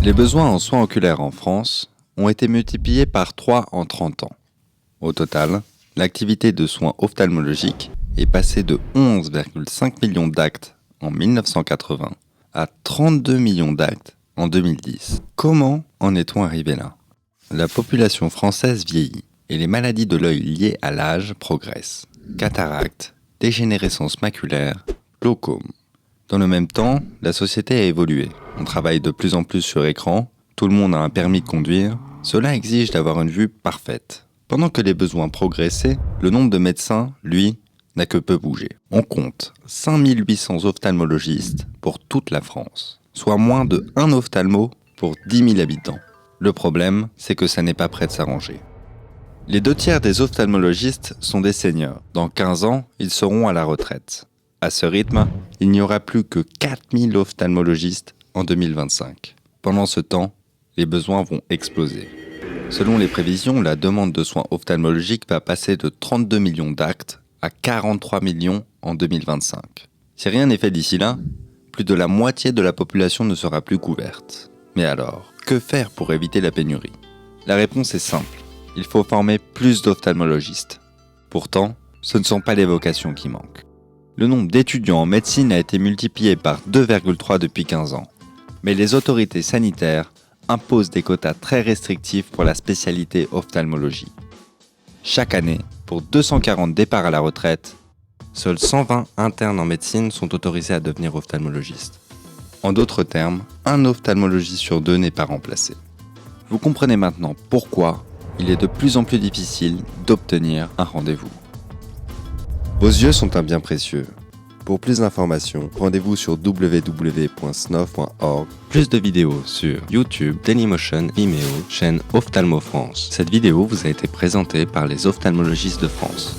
Les besoins en soins oculaires en France ont été multipliés par 3 en 30 ans. Au total, l'activité de soins ophtalmologiques est passée de 11,5 millions d'actes en 1980 à 32 millions d'actes en 2010. Comment en est-on arrivé là ? La population française vieillit et les maladies de l'œil liées à l'âge progressent. Cataracte, dégénérescence maculaire, glaucome. Dans le même temps, la société a évolué. On travaille de plus en plus sur écran, tout le monde a un permis de conduire. Cela exige d'avoir une vue parfaite. Pendant que les besoins progressaient, le nombre de médecins, lui, n'a que peu bougé. On compte 5800 ophtalmologistes pour toute la France, soit moins de 1 ophtalmo pour 10 000 habitants. Le problème, c'est que ça n'est pas prêt de s'arranger. Les 2/3 des ophtalmologistes sont des seniors. Dans 15 ans, ils seront à la retraite. À ce rythme, il n'y aura plus que 4000 ophtalmologistes en 2025. Pendant ce temps, les besoins vont exploser. Selon les prévisions, la demande de soins ophtalmologiques va passer de 32 millions d'actes à 43 millions en 2025. Si rien n'est fait d'ici là, plus de la moitié de la population ne sera plus couverte. Mais alors, que faire pour éviter la pénurie ? La réponse est simple. Il faut former plus d'ophtalmologistes. Pourtant, ce ne sont pas les vocations qui manquent. Le nombre d'étudiants en médecine a été multiplié par 2,3 depuis 15 ans. Mais les autorités sanitaires imposent des quotas très restrictifs pour la spécialité ophtalmologie. Chaque année, pour 240 départs à la retraite, seuls 120 internes en médecine sont autorisés à devenir ophtalmologistes. En d'autres termes, un ophtalmologiste sur 2 n'est pas remplacé. Vous comprenez maintenant pourquoi il est de plus en plus difficile d'obtenir un rendez-vous. Vos yeux sont un bien précieux. Pour plus d'informations, rendez-vous sur www.snof.org. Plus de vidéos sur YouTube, Dailymotion, Vimeo, chaîne Ophtalmo France. Cette vidéo vous a été présentée par les ophtalmologistes de France.